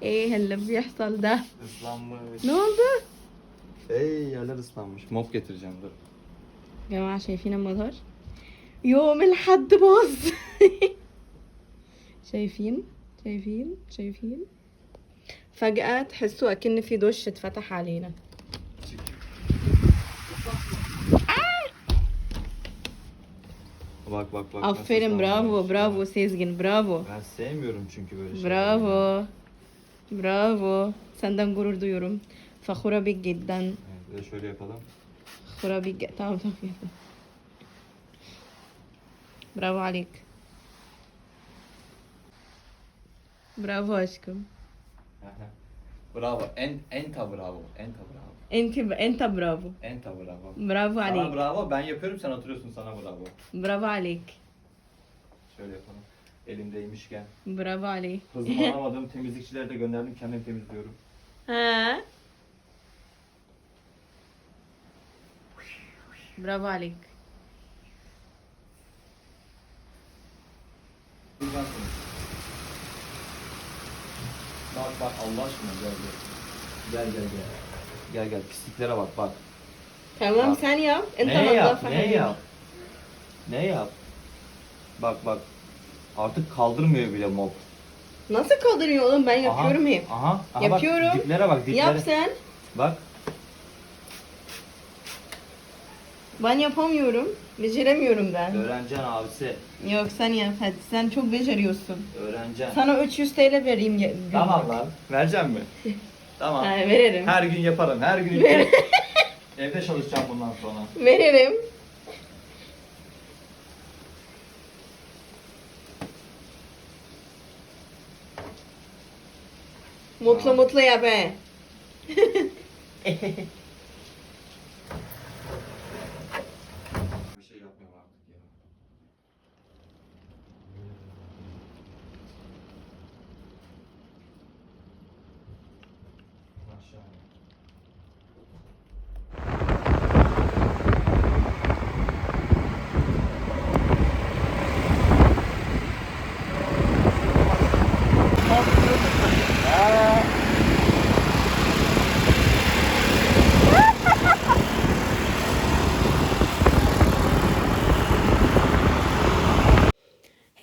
ايه اللي بيحصل ده؟ Islanmış. Ne oldu? Ey yerler ıslanmış. Mop getireceğim dur. يا جماعة شايفين المطر؟ يوم الحد باظ. شايفين؟ شايفين؟ فجأة تحسوا أكن في دش اتفتح علينا. Bak bak bak. Aferin, bravo, bravo Sezgin, bravo. Ben sevmiyorum çünkü böyle şeyleri. Bravo. Bravo. Senden gurur duyuyorum. Fakhura bik cidden. Evet, bir de şöyle yapalım. Fakhura bik. Tamam. Bravo عليك. Bravo aşkım. Bravo. Enta bravo. Enta bravo. Enta bravo. Enta bravo. Bravo Sana عليك. bravo. Ben yapıyorum, sen oturuyorsun, sana bravo. Bravo عليك. Şöyle yapalım. Elimdeymişken. Bravo عليك. Hızımı alamadım. Temizlikçilere de gönderdim. Kendim temizliyorum. Ha? Bravo عليك. Bak bak Allah aşkına gel gel. Gel gel pisliklere bak bak. Tamam Bak. sen yap. Enta Ne yap? نظافة Ne حلوة. yap? Ne yap? Bak bak. Artık kaldırmıyor bile mop. Nasıl kaldırıyor oğlum? Ben yapıyorum hep. Aha. Yapıyorum. Bak, diplere bak diplere. Yap sen. Bak. Ben yapamıyorum. Beceremiyorum ben. Öğreneceksin abisi. Yok sen yap hadi. Sen çok beceriyorsun. Öğreneceksin. Sana 300 TL vereyim. Tamam lan. Vereceğim mi? Tamam. Ha, veririm. Her gün yaparım. Her gün yaparım. Evde çalışacağım bundan sonra. Veririm. Mutlu mutlu yap he. Bir şey yapmıyorum artık ya. Aşağı.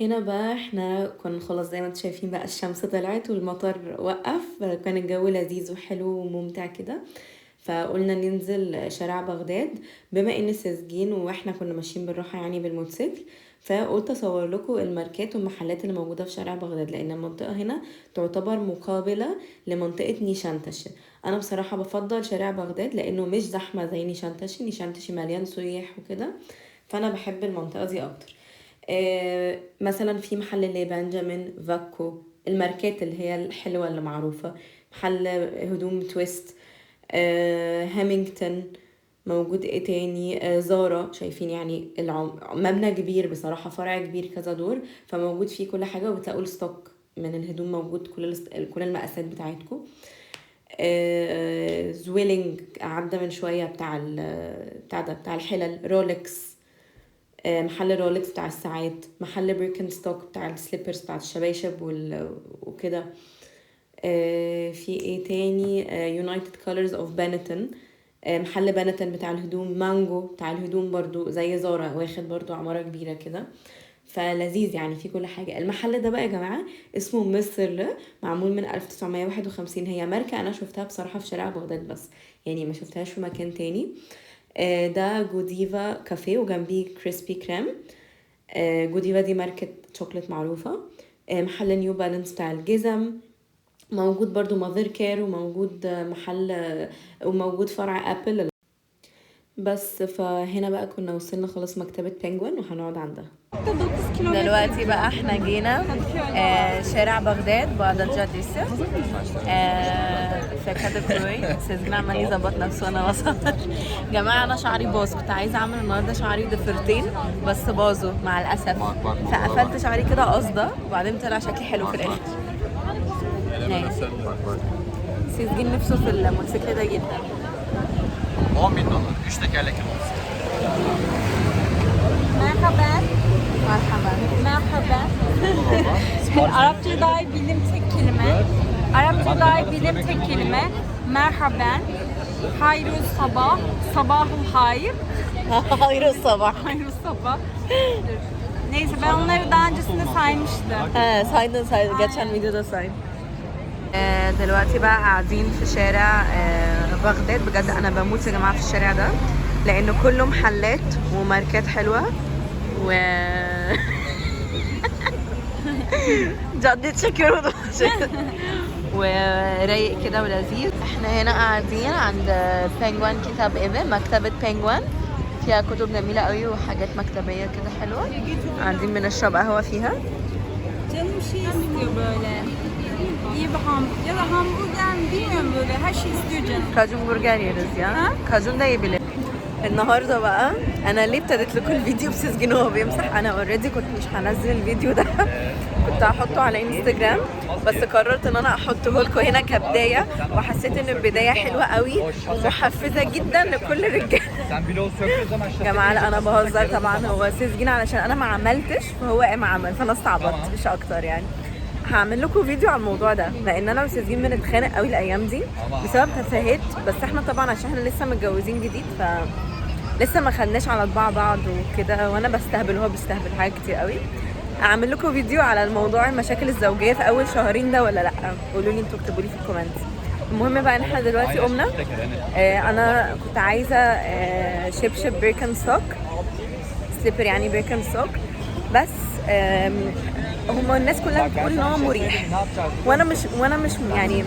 هنا بقى احنا كنا خلاص زي ما انتم شايفين بقى الشمس طلعت والمطر وقف. كان الجو لذيذ وحلو وممتع كده. فقلنا ننزل شارع بغداد بما ان ساذجين واحنا كنا ماشيين بالراحه يعني بالموتوسيكل. فقلت اصور لكم الماركات والمحلات اللي موجوده في شارع بغداد لان المنطقه هنا تعتبر مقابله لمنطقه نيشانتاشي. انا بصراحه بفضل شارع بغداد لانه مش زحمه زي نيشانتاشي مليان سياح وكده. فانا بحب المنطقه دي اكتر. مثلا في محل اللي بنجامين فاكو الماركات اللي هي الحلوة اللي معروفة. محل هدوم تويست. هامينغتون موجود. ايه تاني؟ زارا. شايفين يعني مبنى كبير بصراحة، فرع كبير كذا دور، فموجود فيه كل حاجة وبتلاقوا الستوك من الهدوم موجود كل المقاسات بتاعتكم. زويلينج عدى من شوية بتاع الحلل. رولكس. محل رولكس بتاع الساعات. محل بيركن ستوك بتاع السليبرز بتاع الشباشب وكده. في ايه تاني؟ يونايتد كولرز اوف بانتون. محل بانتون بتاع الهدوم. مانجو بتاع الهدوم برضو زي زارا، واخد برضو عمارة كبيرة كده، فلذيذ يعني في كل حاجة. المحل ده بقى يا جماعة اسمه مصر، معمول من 1951. هي ماركة انا شفتها بصراحة في شارع بغداد بس، يعني ما شفتهاش في مكان تاني. ده جوديفا كافيه وجنبيه كريسبي كريم. جوديفا دي ماركة شوكولات معروفة. محل نيو بالانس بتاع الجزم موجود برضو. ماذر كير وموجود محل وموجود فرع ابل بس. فهنا بقى كنا وصلنا خلاص مكتبة بنجوين وهنقعد عندها. دلوقتي بقى احنا جينا شارع بغداد بعد الجاديسة في كادكروي. سيزجنا عمال يظبط نفسه وانا وصل. جماعة انا شعري باظ، كنت عايزة اعمل النهاردة شعري ضفيرتين بس باظوا مع الاسف، فقفلت شعري كده قصده وبعدين طلع شكلي حلو في الاخر. سيزجين نفسه في الموتوسيكل ده جدا. $10.000 3 tekerlekli motosiklet. Merhaba. مرحبا. Merhaba. Arapça daha iyi bildiğim tek kelime. Arapça dair bildiğim tek kelime. Merhaben. Hayrul sabah. Sabahul hayır. Hayır sabah. Hayrul sabah. Neyse ben onları daha öncesinde saymıştım. ها صايدين geçen videoda saydım. دلوقتي بقى قاعدين في شارع بغداد. بجد انا بموت يا جماعه في الشارع ده لانه كله محلات وماركات حلوه و جديد çekiyorum ورايق كده ولذيذ. احنا هنا قاعدين عند بينجوان كتاب ايفن، مكتبة بينجوان فيها كتب جميلة قوي وحاجات مكتبية كده حلوة. قاعدين بنشرب قهوة فيها. Canım şey istiyor böyle. İyi bir ya da hamburger mi bilmiyorum böyle. Her şey istiyor canım. كاجون برجر يرز يا كاجون ده يبلي. النهارده بقى انا ليه ابتديت لكم الفيديو بسيسجن وهو بيمسح؟ انا اوريدي كنت مش هنزل الفيديو ده كنت هحطه على انستجرام، بس قررت ان انا احطه لكم هنا كبدايه، وحسيت ان البدايه حلوه قوي ومحفزه جدا لكل الرجاله. يا جماعه لا انا بهزر طبعا، هو سيسجن علشان انا ما عملتش فهو قام عمل، فانا استعبطت مش اكتر يعني. هعمل لكم فيديو على الموضوع ده لان انا وسيسجين بنتخانق قوي الايام دي بسبب تفاهات، بس احنا طبعا عشان احنا لسه متجوزين جديد ف لسه ما خدناش على طباع بعض وكده، وانا بستهبل وهو بيستهبل حاجات كتير قوي. اعمل لكم فيديو على الموضوع المشاكل الزوجيه في اول شهرين ده ولا لا؟ قولوا لي انتوا، اكتبوا لي في الكومنت. المهم بقى ان احنا دلوقتي قمنا. انا كنت عايزه شبشب بيركن ستوك، سليبر يعني بيركن ستوك، بس هما الناس كلها بتقول ان هو مريح، وانا مش يعني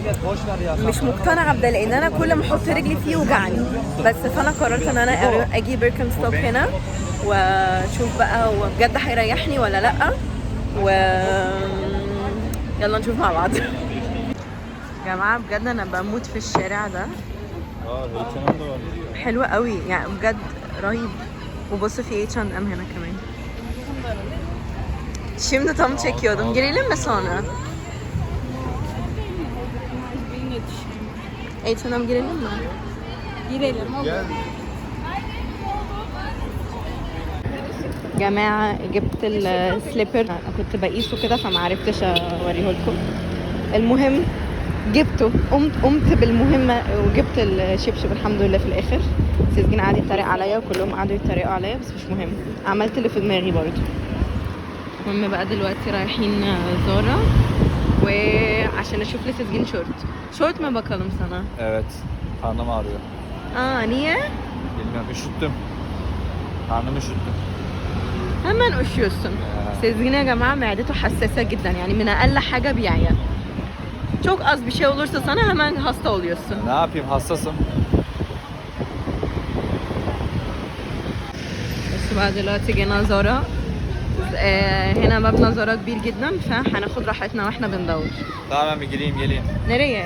مش مقتنعه بده، لان انا كل ما احط رجلي فيه وجعني. بس فانا قررت ان انا اجي بيركن ستوك هنا واشوف بقى هو بجد هيريحني ولا لا، و يلا نشوف مع بعض. يا جماعه بجد انا بموت في الشارع ده، حلو قوي يعني بجد رهيب. وبصوا في H&M هنا كمان. Şimdi tam çekiyordum. Girelim mi sonra? H&M girelim mi? Girelim olur. جماعة جبت السليبر، كنت بقيسه كده فما عرفتش اوريه لكم. المهم جبته، قمت بالمهمة وجبت الشبشب الحمد لله في الاخر. سيسجين قعد يتريق عليا وكلهم قعدوا يتريقوا عليا، بس مش مهم، عملت اللي في دماغي برضه. المهم بقى دلوقتي رايحين زارا وعشان اشوف لسيسجين شورت mu bakalım sana? Evet. Karnım ağrıyor. Niye? Bilmiyorum, üşüttüm. Karnımı üşüttüm. Hemen üşüyorsun. Sezgin ya جماعة معدته حساسة جدا يعني من أقل حاجة بيعيا. Çok az bir şey olursa sana hemen hasta oluyorsun. Ne yapayım, hassasım. بس بقى دلوقتي جينا زارا. هنا مبنى زارا كبير جدا فهناخد راحتنا واحنا بندور. Tamam bir gireyim geleyim. nereye؟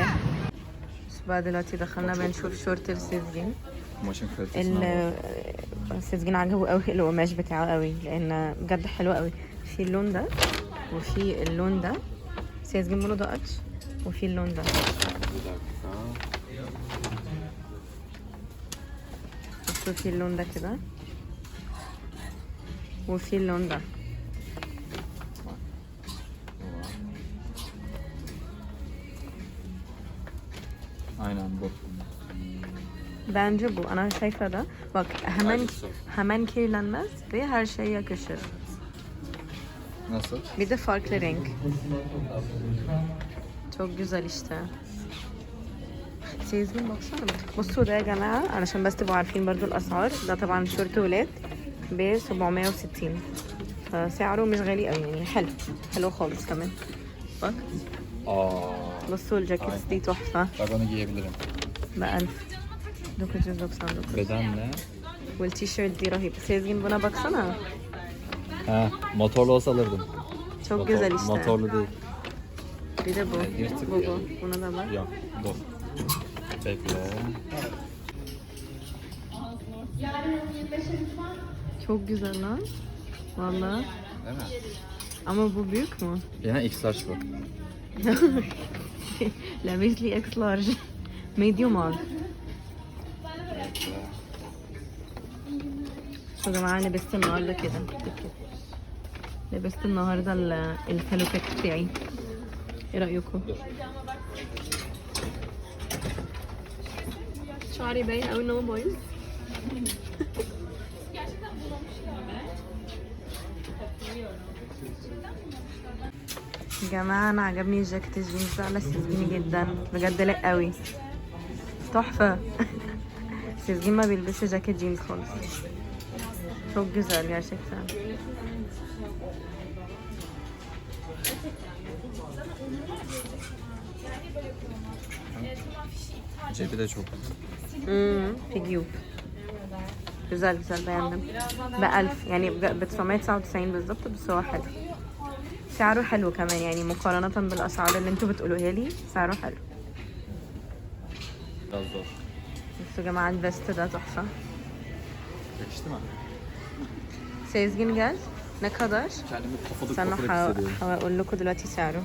بس بقى دلوقتي دخلنا بنشوف شورت السيسجين. Kumaşın kalitesine السيسجين عجبه قوي القماش بتاعه قوي لان بجد حلو قوي. في اللون ده وفي اللون ده، سيسجين bunu da aç. وفي اللون ده. بصوا في اللون ده كده وفي اللون ده. Aynen bu. Bence bu. Ana şaşa da. Bak hemen kirlenmez ve her şeye yakışır. Nasıl? Bir de farklı renk. Çok güzel işte. سيزن baksana. بصوا ده يا جماعة علشان بس تبقوا عارفين برضو الأسعار. ده طبعا شورت ولاد ب 760 فسعره مش غالي قوي يعني، حلو خالص كمان. bak. بصوا الجاكيتس دي تحفة. Bak onu giyebilirim. ب 1999. Beden ne? والتيشيرت دي رهيب. سيزن buna baksana. Ha, motorlu olsa alırdım. Çok güzel işte. Motorlu değil. Bir de bu. Yırtık Bu. ya. Buna da bak. Yok, bu. Bekle. Çok güzel lan. Vallahi. Değil mi? Ama bu büyük mü? Yani X large bu. لابس لي اكس لارج ميديوم al. يا جماعة لبست النهارده كده. لبست النهارده الفالوتك بتاعي. ايه رايكم؟ شعري باين قوي ان هو بايظ. يا جماعه انا عجبني الجاكيت الجينز ده على سيزجين جدا بجد، لايق قوي تحفه. سيزجين ما بيلبسش جاكيت جينز خالص. çok güzel gerçekten. Cebi de çok. فيجيوب. güzel güzel beğendim. ب1000 يعني ب 999 بالظبط، بس هو حلو. سعره حلو كمان يعني مقارنة بالأسعار اللي انتوا بتقولوها لي، سعره حلو. Biraz zor. بصوا يا جماعة الفيست ده تحفة. Yakıştı mı? Sezgin gel. Ne kadar؟ Kendimi kafalık استنوا kafalık hissediyorum. هقول لكم دلوقتي سعره.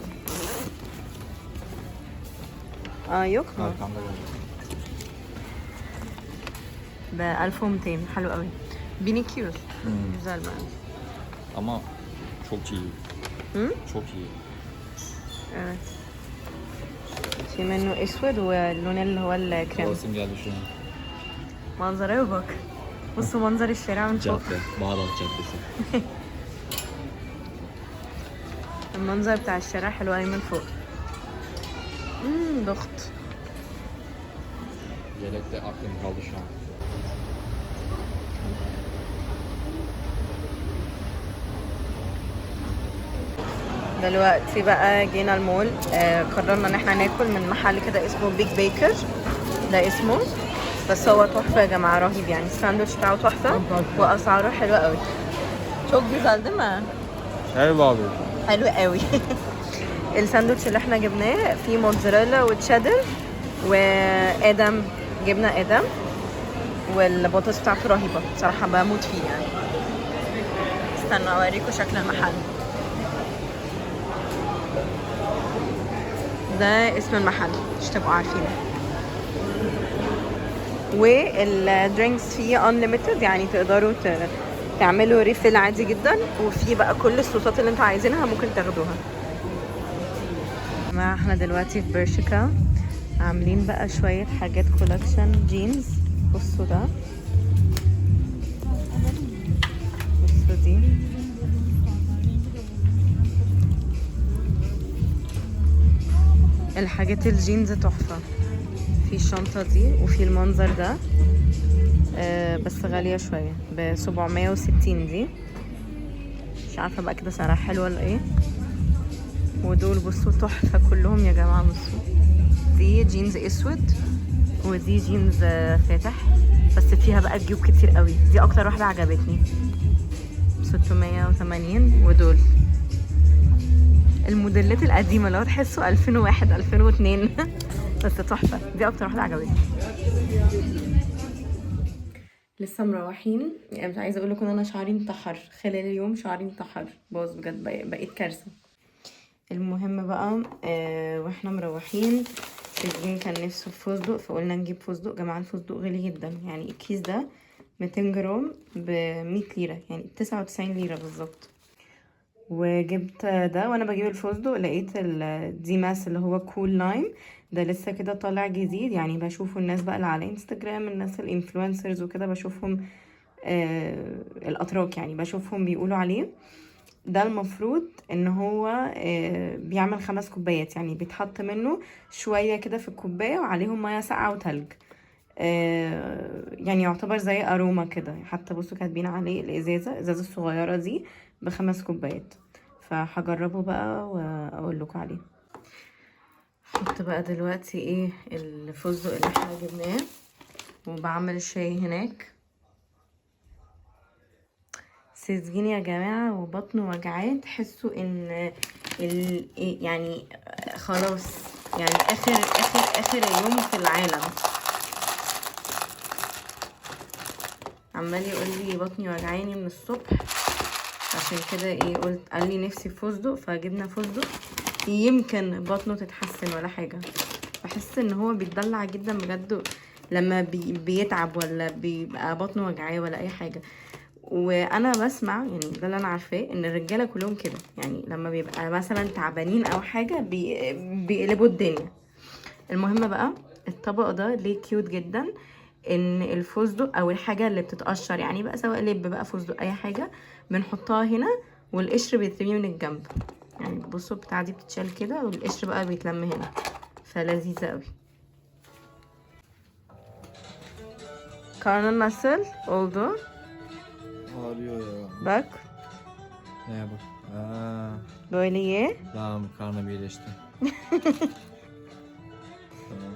yok mu؟ Arkamda geldi. ب 1200 حلو قوي. 1200 güzel bence. Ama çok iyi. Hı? Çok iyi. Evet. في منه اسود واللون اللي هو الكريم. Resim geldi şu an. منظره bak. بصوا منظر الشارع من فوق. Cadde. Bağdat Caddesi. المنظر بتاع الشارع حلو قوي من فوق. ضغط. Yelekte aklım kaldı şu an. دلوقتي بقى جينا المول. قررنا ان احنا ناكل من محل كده اسمه بيج بيكر، ده اسمه، بس هو تحفه يا جماعه، رهيب يعني. الساندوتش بتاعه تحفه واسعاره حلوه قوي. çok güzel değil mi؟ Helva abi. حلو قوي. الساندوتش اللي احنا جبناه فيه موتزاريلا وتشيدر وادم، جبنه ادم، والبطاطس بتاعته رهيبه بصراحه، بموت فيه يعني. استنوا اوريكم شكل المحل. ده اسم المحل مش تبقوا عارفينه. والدرينكس فيه unlimited يعني تقدروا تعملوا ريفيل عادي جدا، وفي بقى كل الصوصات اللي انتوا عايزينها ممكن تاخدوها. ما احنا دلوقتي في برشكا عاملين بقى شوية حاجات كولكشن جينز. بصوا ده، بصوا دي، الحاجات الجينز تحفة. في الشنطة دي وفي المنظر ده، بس غالية شوية، ب 760 دي، مش عارفة بقى كده سعرها حلو ولا ايه. ودول بصوا تحفة كلهم يا جماعة. بصوا دي جينز اسود ودي جينز فاتح، بس فيها بقى جيوب كتير قوي. دي اكتر واحدة عجبتني، 680. ودول الموديلات القديمة اللي هو تحسوا 2001 2002 بس تحفة. دي اكتر واحدة عجبتني. لسه مروحين، يعني مش عايزه اقول لكم ان انا شعري انتحر خلال اليوم، شعري انتحر باظ بجد، بقيت كارثه. المهم بقى واحنا مروحين سيزين كان نفسه في فستق، فقلنا نجيب فستق. يا جماعه الفستق غالي جدا، يعني الكيس ده 200 جرام ب 100 ليره، يعني 99 ليره بالظبط. وجبت ده، وانا بجيب الفستق لقيت دي ماس اللي هو كول لايم ده لسه كده طالع جديد، يعني بشوفه الناس بقى اللي على انستجرام، الناس الانفلونسرز وكده، بشوفهم الاتراك يعني، بشوفهم بيقولوا عليه. ده المفروض ان هو بيعمل 5 كوبايات، يعني بيتحط منه شوية كده في الكوباية وعليهم مياه ساقعة وتلج، يعني يعتبر زي اروما كده. حتى بصوا كاتبين عليه الازازة الصغيرة دي ب5 كوبايات. فهجربه بقى واقول لكم عليه. حط بقى دلوقتي ايه الفستق اللي احنا جبناه، وبعمل الشاي هناك. سيزجين يا جماعه وبطنه وجعان، تحسوا ان يعني خلاص، يعني اخر يوم في العالم. عمال يقول لي بطني وجعاني من الصبح، عشان كده ايه قلت، قال لي نفسي فستق، فجبنا فستق يمكن بطنه تتحسن ولا حاجه. بحس ان هو بيتدلع جدا بجد لما بيتعب ولا بيبقى بطنه وجعاه ولا اي حاجه. وانا بسمع يعني ده اللي انا عارفاه ان الرجاله كلهم كده، يعني لما بيبقى مثلا تعبانين او حاجه بيقلبوا الدنيا. المهم بقى الطبق ده ليه كيوت جدا، ان الفستق او الحاجه اللي بتتقشر يعني بقى سواء لب بقى فستق اي حاجه بنحطها هنا، والقشر بيترمي من الجنب. يعني بصوا بتاع دي بتتشال كده والقشر بقى بيتلم هنا، فلذيذه قوي. Karnın nasıl oldu? Ağrıyor ya. Bak Neye bak? Aa, böyle ye. tamam karnım iyileşti. Tamam.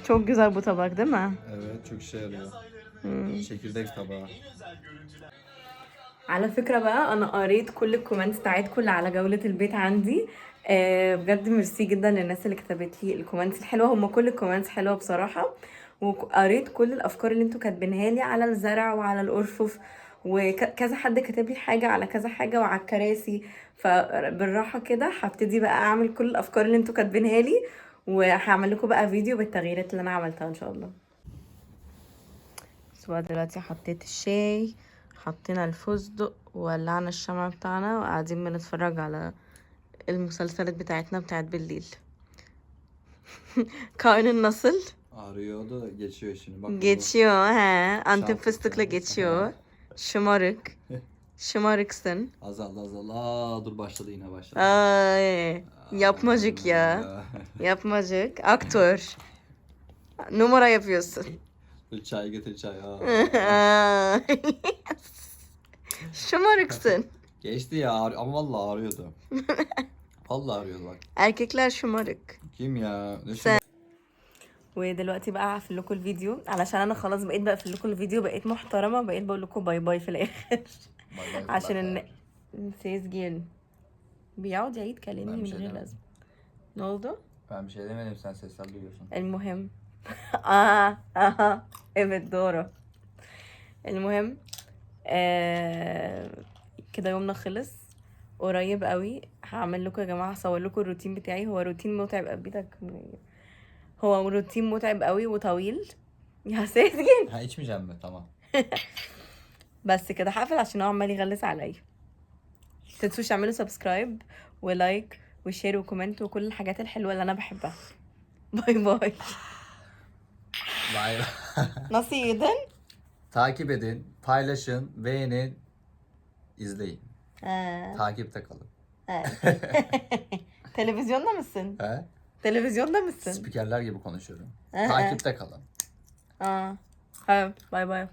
Çok güzel bu tabak değil mi? Evet çok işe yarıyor. Çekirdek tabağı. على فكرة بقى أنا قريت كل الكومنتس بتاعتكم اللي على جولة البيت عندي. بجد ميرسي جدا للناس اللي كتبت لي الكومنتس الحلوة، هم كل الكومنتس حلوة بصراحة. وقريت كل الأفكار اللي انتوا كاتبينها لي على الزرع وعلى الأرفف، وكذا حد كتب لي حاجة على كذا حاجة وعلى الكراسي. فبالراحة كده هبتدي بقى أعمل كل الأفكار اللي انتوا كاتبينها لي، وهعمل لكم بقى فيديو بالتغييرات اللي أنا عملتها إن شاء الله. بس بقى دلوقتي حطيت الشاي، حطينا الفستق وولعنا الشمع بتاعنا وقاعدين بنتفرج على المسلسلات بتاعتنا بتاعت بالليل. Karnın nasıl? Ağrıyordu geçiyor şimdi. Bak, Geçiyor he. Antep Şarkı fıstıkla söyledi. geçiyor. Şımarık. Şımarıksın. Azaldı azaldı. Aa dur başladı yine başladı. Ay, yapmacık ya. Yapmacık. Aktör. Numara yapıyorsun. Dur çay getir çay. Ay. Şımarıksın. Geçti ya ama vallahi ağrıyordu. Vallahi ağrıyordu bak. Erkekler şımarık. Kim ya? Ne Sen- ودلوقتي بقى هقفل لكم الفيديو علشان انا خلاص بقيت بقفل لكم الفيديو، بقيت محترمه، بقيت بقول لكم باي باي في الاخر. عشان سيزجين بيقعد يعيد كلامي Ben bir من şey غير demedim. لازمه. Ne oldu? Ben bir şey demedim sen sesler duyuyorsun. المهم aha evet doğru. المهم كده يومنا خلص قريب قوي. هعمل لكم يا جماعه، هصور لكم الروتين بتاعي. هو روتين متعب قوي، هو روتين متعب قوي وطويل يا سيدين. Ha içmeyeceğim mi? Tamam. بس كده هقفل عشان هو عمال يغلس عليا. متنسوش تعملوا سبسكرايب ولايك وشير وكومنت وكل الحاجات الحلوه اللي انا بحبها. باي باي. Bay Nasıl yedin? Takip edin, paylaşın, beğenin, izleyin. Takipte kalın. Televizyonda mısın? He? Televizyonda mısın? Spikerler gibi konuşuyorum. He. Takipte kalın. Ha, bye bye.